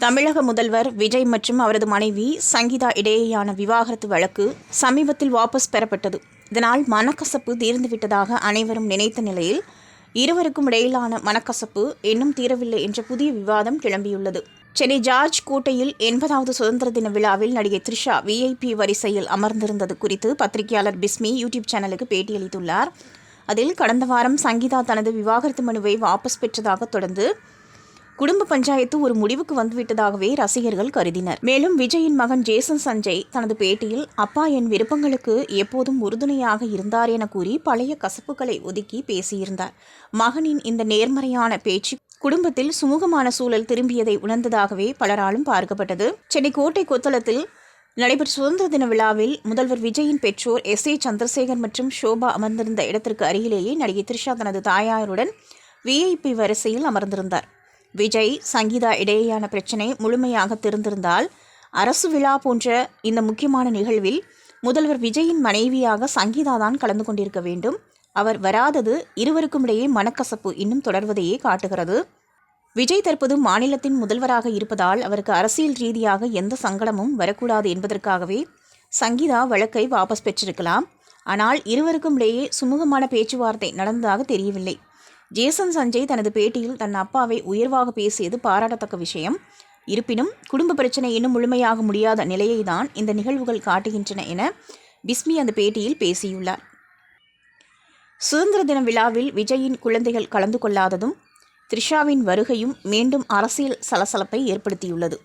தமிழக முதல்வர் விஜய் மற்றும் அவரது மனைவி சங்கீதா இடையேயான விவாகரத்து வழக்கு சமீபத்தில் வாபஸ் பெறப்பட்டது. இதனால் மனக்கசப்பு தீர்ந்துவிட்டதாக அனைவரும் நினைத்த நிலையில் இருவருக்கும் இடையிலான மனக்கசப்பு இன்னும் தீரவில்லை என்ற புதிய விவாதம் கிளம்பியுள்ளது. சென்னை ஜார்ஜ் கோட்டையில் 80வது சுதந்திர தின விழாவில் நடிகை த்ரிஷா VIP வரிசையில் அமர்ந்திருந்தது குறித்து பத்திரிகையாளர் பிஸ்மி யூடியூப் சேனலுக்கு பேட்டியளித்துள்ளார். அதில் கடந்த வாரம் சங்கீதா தனது விவாகரத்து மனுவை வாபஸ் பெற்றதாக தொடர்ந்து குடும்ப பஞ்சாயத்து ஒரு முடிவுக்கு வந்துவிட்டதாகவே ரசிகர்கள் கருதினர். மேலும் விஜயின் மகன் ஜேசன் சஞ்சய் தனது பேட்டியில் அப்பா என் விருப்பங்களுக்கு எப்போதும் உறுதுணையாக இருந்தார் என கூறி பழைய கசப்புகளை ஒதுக்கி பேசியிருந்தார். மகனின் இந்த நேர்மறையான பேச்சு குடும்பத்தில் சுமூகமான சூழல் திரும்பியதை உணர்ந்ததாகவே பலராலும் பார்க்கப்பட்டது. சென்னை கோட்டை கொத்தளத்தில் நடைபெற்ற சுதந்திர தின விழாவில் முதல்வர் விஜயின் பெற்றோர் SA சந்திரசேகர் மற்றும் ஷோபா அமர்ந்திருந்த இடத்திற்கு அருகிலேயே நடிகை த்ரிஷா தனது தாயாருடன் VIP வரிசையில் அமர்ந்திருந்தார். விஜய் சங்கீதா இடையேயான பிரச்சினை முழுமையாக தெரிந்திருந்தால் அரசு விழா போன்ற இந்த முக்கியமான நிகழ்வில் முதல்வர் விஜயின் மனைவியாக சங்கீதா தான் கலந்து கொண்டிருக்க வேண்டும். அவர் வராதது இருவருக்கும் இடையே மனக்கசப்பு இன்னும் தொடர்வதையே காட்டுகிறது. விஜய் தற்போது மாநிலத்தின் முதல்வராக இருப்பதால் அவருக்கு அரசியல் ரீதியாக எந்த சங்கடமும் வரக்கூடாது என்பதற்காகவே சங்கீதா வழக்கை வாபஸ் பெற்றிருக்கலாம். ஆனால் இருவருக்கும் இடையே சுமூகமான பேச்சுவார்த்தை நடந்ததாக தெரியவில்லை. ஜேசன் சஞ்சய் தனது பேட்டியில் தன் அப்பாவை உயர்வாக பேசியது பாராட்டத்தக்க விஷயம். இருப்பினும் குடும்ப பிரச்சனை இன்னும் முழுமையாக முடியாத நிலையை தான் இந்த நிகழ்வுகள் காட்டுகின்றன என பிஸ்மி அந்த பேட்டியில் பேசியுள்ளார். சுதந்திர தின விழாவில் விஜயின் குழந்தைகள் கலந்து கொள்ளாததும் த்ரிஷாவின் வருகையும் மீண்டும் அரசியல் சலசலப்பை ஏற்படுத்தியுள்ளது.